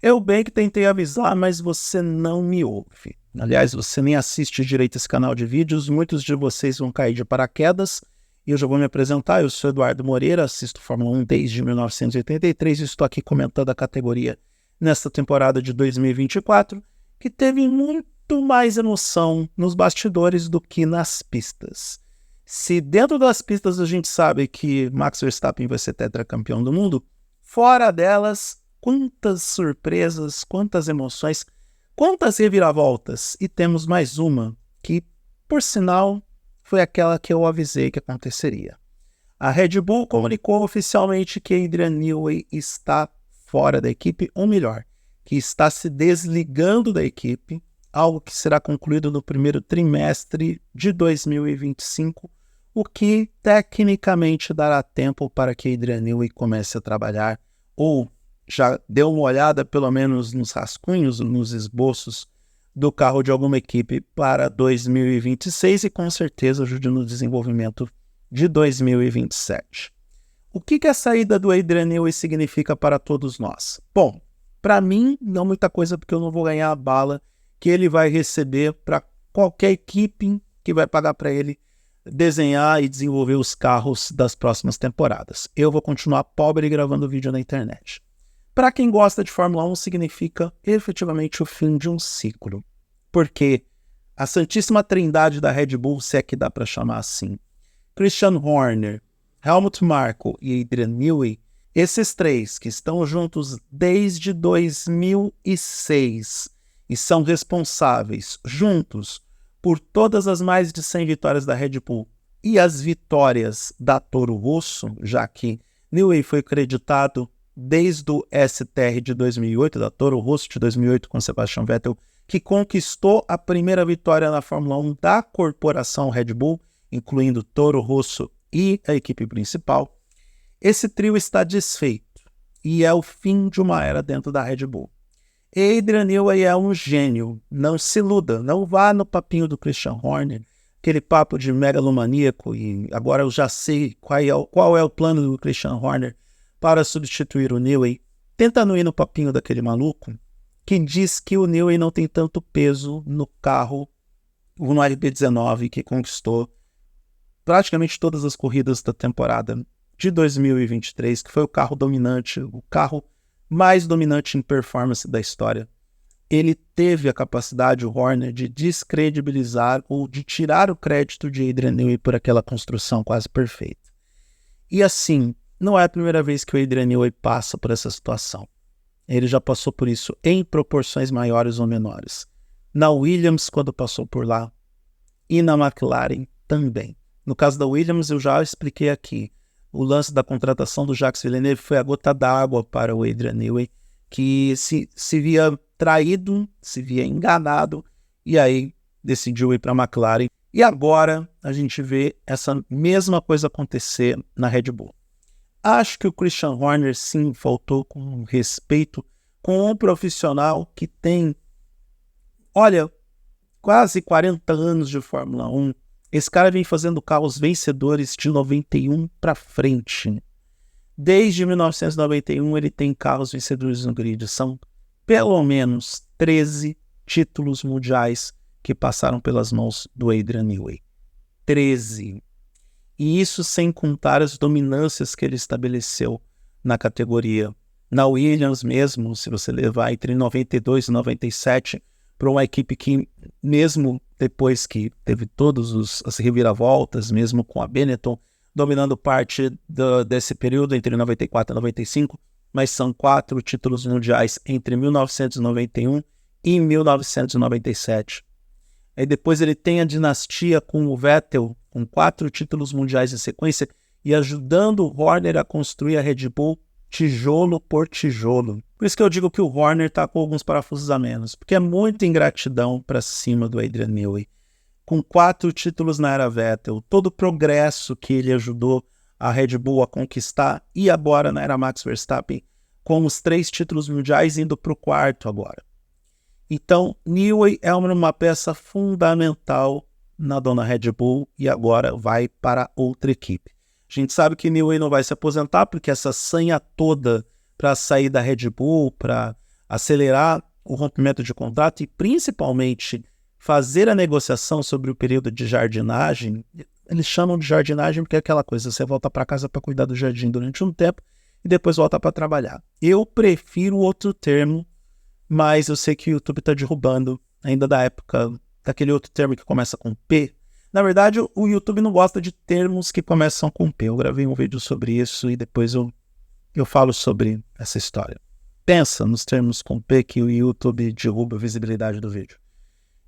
Eu bem que tentei avisar, mas você não me ouve. Aliás, você nem assiste direito esse canal de vídeos, muitos de vocês vão cair de paraquedas, e eu já vou me apresentar. Eu sou Eduardo Moreira, assisto Fórmula 1 desde 1983 e estou aqui comentando a categoria nesta temporada de 2024, que teve muito mais emoção nos bastidores do que nas pistas. Se dentro das pistas a gente sabe que Max Verstappen vai ser tetracampeão do mundo, fora delas, quantas surpresas, quantas emoções, quantas reviravoltas. E temos mais uma que, por sinal, foi aquela que eu avisei que aconteceria. A Red Bull comunicou oficialmente que Adrian Newey está fora da equipe, ou melhor, que está se desligando da equipe, algo que será concluído no primeiro trimestre de 2025, o que tecnicamente dará tempo para que Adrian Newey comece a trabalhar, ou já deu uma olhada pelo menos nos rascunhos, nos esboços do carro de alguma equipe para 2026 e com certeza ajude no desenvolvimento de 2027. O que a saída do Adrian Newey significa para todos nós? Bom, para mim não muita coisa, porque eu não vou ganhar a bala que ele vai receber para qualquer equipe que vai pagar para ele desenhar e desenvolver os carros das próximas temporadas. Eu vou continuar pobre gravando vídeo na internet. Para quem gosta de Fórmula 1, significa efetivamente o fim de um ciclo. Porque a santíssima trindade da Red Bull, se é que dá para chamar assim, Christian Horner, Helmut Marko e Adrian Newey, esses três que estão juntos desde 2006 e são responsáveis, juntos, por todas as mais de 100 vitórias da Red Bull e as vitórias da Toro Rosso, já que Newey foi creditado desde o STR de 2008, da Toro Rosso de 2008 com Sebastian Vettel, que conquistou a primeira vitória na Fórmula 1 da corporação Red Bull, incluindo Toro Rosso e a equipe principal. Esse trio está desfeito e é o fim de uma era dentro da Red Bull. Adrian Newey é um gênio, não se iluda, não vá no papinho do Christian Horner, aquele papo de megalomaníaco, e agora eu já sei qual é o plano do Christian Horner para substituir o Newey. Tenta não ir no papinho daquele maluco que diz que o Newey não tem tanto peso no carro, no LP19, que conquistou praticamente todas as corridas da temporada de 2023, que foi o carro dominante, o carro mais dominante em performance da história. Ele teve a capacidade, o Horner, de descredibilizar ou de tirar o crédito de Adrian Newey por aquela construção quase perfeita. E assim, não é a primeira vez que o Adrian Newey passa por essa situação. Ele já passou por isso em proporções maiores ou menores. Na Williams, quando passou por lá, e na McLaren também. No caso da Williams, eu já expliquei aqui. O lance da contratação do Jacques Villeneuve foi a gota d'água para o Adrian Newey, que se via traído, se via enganado, e aí decidiu ir para a McLaren. E agora a gente vê essa mesma coisa acontecer na Red Bull. Acho que o Christian Horner, sim, faltou com respeito com um profissional que tem, olha, quase 40 anos de Fórmula 1. Esse cara vem fazendo carros vencedores de 91 para frente. Desde 1991 ele tem carros vencedores no grid. São pelo menos 13 títulos mundiais que passaram pelas mãos do Adrian Newey. 13. E isso sem contar as dominâncias que ele estabeleceu na categoria. Na Williams mesmo, se você levar entre 92 e 97, para uma equipe que, mesmo depois que teve todas as reviravoltas, mesmo com a Benetton dominando parte desse período entre 94 e 95, mas são 4 títulos mundiais entre 1991 e 1997. Aí depois ele tem a dinastia com o Vettel, com 4 títulos mundiais em sequência, e ajudando o Horner a construir a Red Bull tijolo por tijolo. Por isso que eu digo que o Horner está com alguns parafusos a menos, porque é muita ingratidão para cima do Adrian Newey. Com 4 títulos na era Vettel, todo o progresso que ele ajudou a Red Bull a conquistar, e agora na era Max Verstappen, com os 3 títulos mundiais indo para o 4º agora. Então, Newey é uma peça fundamental na dona Red Bull e agora vai para outra equipe. A gente sabe que Newey não vai se aposentar porque essa sanha toda para sair da Red Bull, para acelerar o rompimento de contrato e principalmente fazer a negociação sobre o período de jardinagem. Eles chamam de jardinagem porque é aquela coisa, você volta para casa para cuidar do jardim durante um tempo e depois volta para trabalhar. Eu prefiro outro termo, mas eu sei que o YouTube está derrubando, ainda da época daquele outro termo que começa com P. Na verdade, o YouTube não gosta de termos que começam com P. Eu gravei um vídeo sobre isso e depois eu falo sobre essa história. Pensa nos termos com P que o YouTube derruba a visibilidade do vídeo.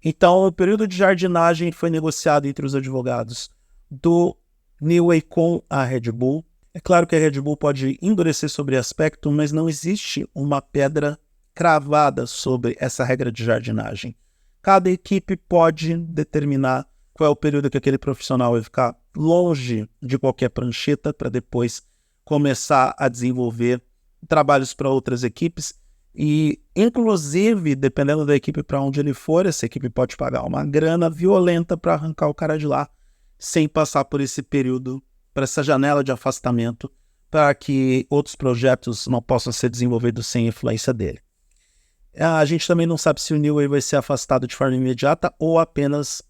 Então, o período de jardinagem foi negociado entre os advogados do Newey com a Red Bull. É claro que a Red Bull pode endurecer sobre o aspecto, mas não existe uma pedra cravada sobre essa regra de jardinagem. Cada equipe pode determinar qual é o período que aquele profissional vai ficar longe de qualquer prancheta para depois começar a desenvolver trabalhos para outras equipes. E, inclusive, dependendo da equipe para onde ele for, essa equipe pode pagar uma grana violenta para arrancar o cara de lá, sem passar por esse período, para essa janela de afastamento, para que outros projetos não possam ser desenvolvidos sem influência dele. A gente também não sabe se o Newey vai ser afastado de forma imediata ou apenas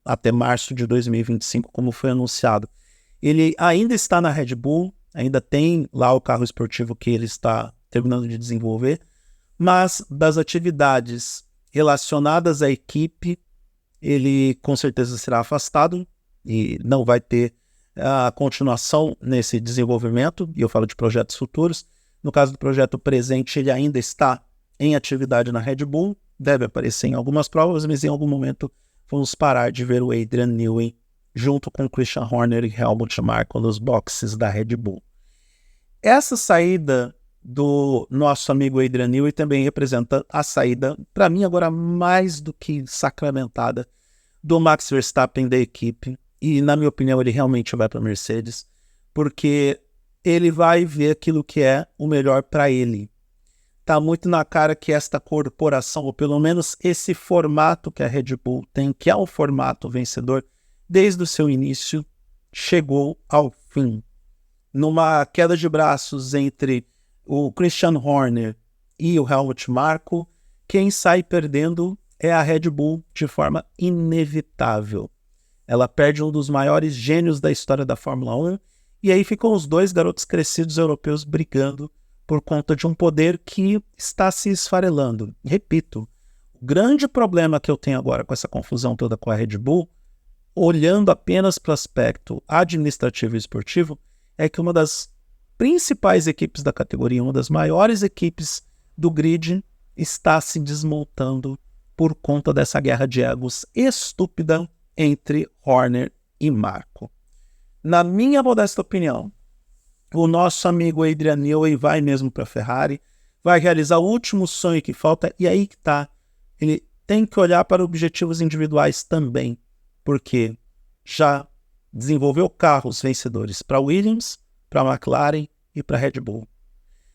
até março de 2025, como foi anunciado. Ele ainda está na Red Bull, ainda tem lá o carro esportivo que ele está terminando de desenvolver, mas das atividades relacionadas à equipe, ele com certeza será afastado e não vai ter a continuação nesse desenvolvimento, e eu falo de projetos futuros. No caso do projeto presente, ele ainda está em atividade na Red Bull, deve aparecer em algumas provas, mas em algum momento vamos parar de ver o Adrian Newey junto com Christian Horner e Helmut Marko nos boxes da Red Bull. Essa saída do nosso amigo Adrian Newey também representa a saída, para mim agora mais do que sacramentada, do Max Verstappen da equipe, e na minha opinião ele realmente vai para a Mercedes, porque ele vai ver aquilo que é o melhor para ele. Está muito na cara que esta corporação, ou pelo menos esse formato que a Red Bull tem, que é um formato vencedor, desde o seu início, chegou ao fim. Numa queda de braços entre o Christian Horner e o Helmut Marko, quem sai perdendo é a Red Bull de forma inevitável. Ela perde um dos maiores gênios da história da Fórmula 1, e aí ficam os dois garotos crescidos europeus brigando por conta de um poder que está se esfarelando. Repito, o grande problema que eu tenho agora com essa confusão toda com a Red Bull, olhando apenas para o aspecto administrativo e esportivo, é que uma das principais equipes da categoria, uma das maiores equipes do grid, está se desmontando por conta dessa guerra de egos estúpida entre Horner e Marko. Na minha modesta opinião, o nosso amigo Adrian Newey vai mesmo para a Ferrari, vai realizar o último sonho que falta, e aí que está. Ele tem que olhar para objetivos individuais também, porque já desenvolveu carros vencedores para Williams, para McLaren e para Red Bull.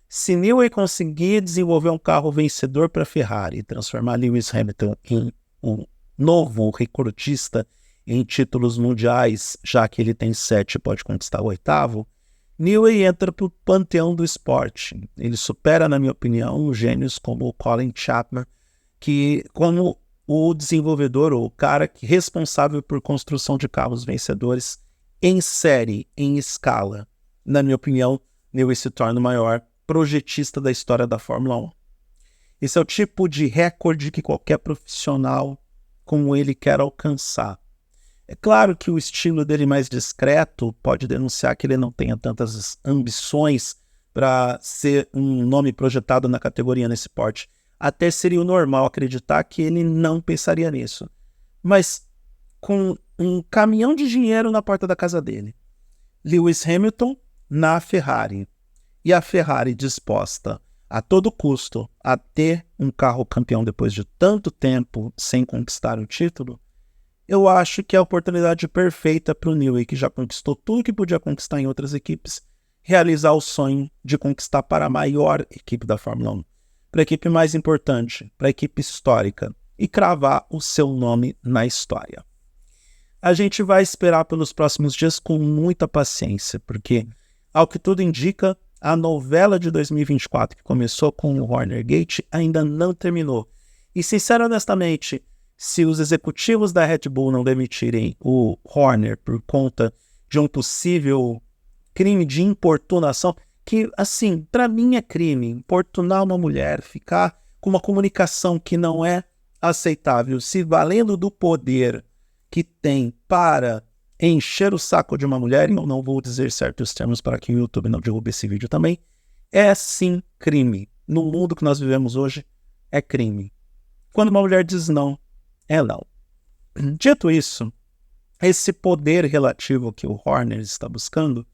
Se Newey conseguir desenvolver um carro vencedor para a Ferrari e transformar Lewis Hamilton em um novo recordista em títulos mundiais, já que ele tem 7 e pode conquistar o 8º, Newey entra para o panteão do esporte. Ele supera, na minha opinião, gênios como o Colin Chapman, que como o desenvolvedor ou o cara responsável por construção de carros vencedores em série, em escala. Na minha opinião, Newey se torna o maior projetista da história da Fórmula 1. Esse é o tipo de recorde que qualquer profissional como ele quer alcançar. É claro que o estilo dele mais discreto pode denunciar que ele não tenha tantas ambições para ser um nome projetado na categoria nesse porte. Até seria o normal acreditar que ele não pensaria nisso. Mas com um caminhão de dinheiro na porta da casa dele, Lewis Hamilton na Ferrari, e a Ferrari disposta a todo custo a ter um carro campeão depois de tanto tempo sem conquistar o título, eu acho que é a oportunidade perfeita para o Newey, que já conquistou tudo que podia conquistar em outras equipes, realizar o sonho de conquistar para a maior equipe da Fórmula 1, para a equipe mais importante, para a equipe histórica, e cravar o seu nome na história. A gente vai esperar pelos próximos dias com muita paciência, porque, ao que tudo indica, a novela de 2024, que começou com o Horner Gate, ainda não terminou. E, honestamente, se os executivos da Red Bull não demitirem o Horner por conta de um possível crime de importunação, que, assim, para mim é crime, importunar uma mulher, ficar com uma comunicação que não é aceitável, se valendo do poder que tem para encher o saco de uma mulher, e eu não vou dizer certos termos para que o YouTube não derrube esse vídeo também, é sim crime. No mundo que nós vivemos hoje, é crime. Quando uma mulher diz não, é não. Dito isso, esse poder relativo que o Horner está buscando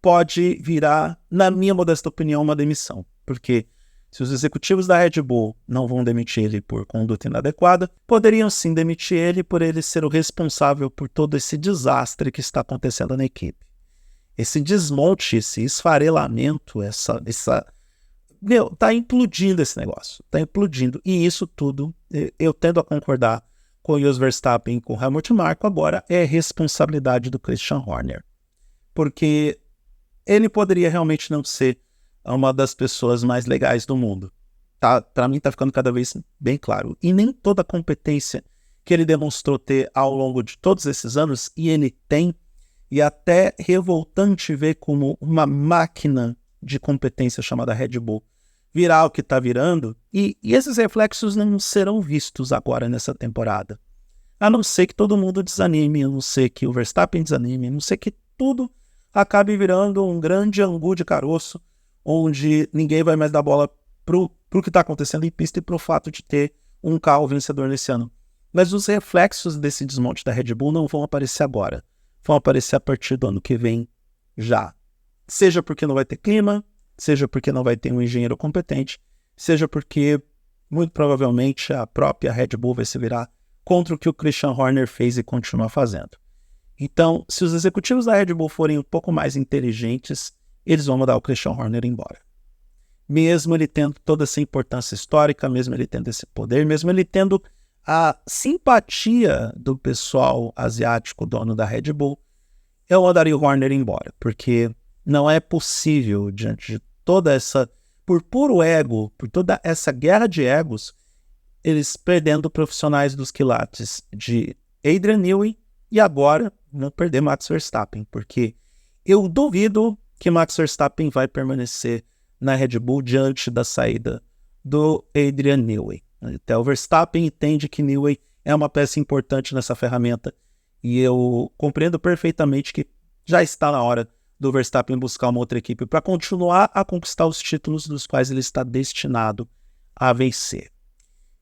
pode virar, na minha modesta opinião, uma demissão. Porque se os executivos da Red Bull não vão demitir ele por conduta inadequada, poderiam sim demitir ele por ele ser o responsável por todo esse desastre que está acontecendo na equipe. Esse desmonte, esse esfarelamento, tá implodindo esse negócio, tá implodindo. E isso tudo, eu tendo a concordar com o Jos Verstappen e com o Helmut Marko, agora é responsabilidade do Christian Horner. Porque ele poderia realmente não ser uma das pessoas mais legais do mundo. Tá? Para mim tá ficando cada vez bem claro. E nem toda a competência que ele demonstrou ter ao longo de todos esses anos, e ele tem, e até revoltante ver como uma máquina de competência chamada Red Bull virar o que está virando, e esses reflexos não serão vistos agora nessa temporada. A não ser que todo mundo desanime, a não ser que o Verstappen desanime, a não ser que tudo acabe virando um grande angu de caroço, onde ninguém vai mais dar bola pro que está acontecendo em pista e pro fato de ter um carro vencedor nesse ano. Mas os reflexos desse desmonte da Red Bull não vão aparecer agora. Vão aparecer a partir do ano que vem já. Seja porque não vai ter clima, seja porque não vai ter um engenheiro competente, seja porque, muito provavelmente, a própria Red Bull vai se virar contra o que o Christian Horner fez e continua fazendo. Então, se os executivos da Red Bull forem um pouco mais inteligentes, eles vão mandar o Christian Horner embora. Mesmo ele tendo toda essa importância histórica, mesmo ele tendo esse poder, mesmo ele tendo a simpatia do pessoal asiático, dono da Red Bull, eu mandaria o Horner embora, porque não é possível, diante de toda essa, por puro ego, por toda essa guerra de egos, eles perdendo profissionais dos quilates de Adrian Newey e agora vão perder Max Verstappen, porque eu duvido que Max Verstappen vai permanecer na Red Bull diante da saída do Adrian Newey. Até o Verstappen entende que Newey é uma peça importante nessa ferramenta e eu compreendo perfeitamente que já está na hora do Verstappen buscar uma outra equipe para continuar a conquistar os títulos dos quais ele está destinado a vencer.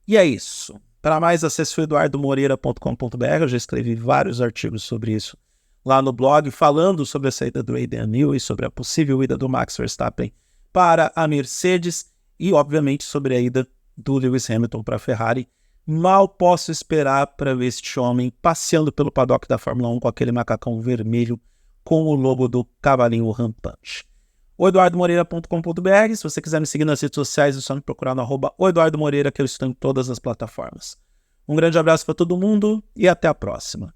E é isso. Para mais, acesse o eduardomoreira.com.br. Eu já escrevi vários artigos sobre isso lá no blog, falando sobre a saída do Adrian Newey, sobre a possível ida do Max Verstappen para a Mercedes e, obviamente, sobre a ida do Lewis Hamilton para a Ferrari. Mal posso esperar para ver este homem passeando pelo paddock da Fórmula 1 com aquele macacão vermelho com o logo do cavalinho rampante. O eduardomoreira.com.br. Se você quiser me seguir nas redes sociais, é só me procurar no @Eduardo Moreira, que eu estou em todas as plataformas. Um grande abraço para todo mundo e até a próxima.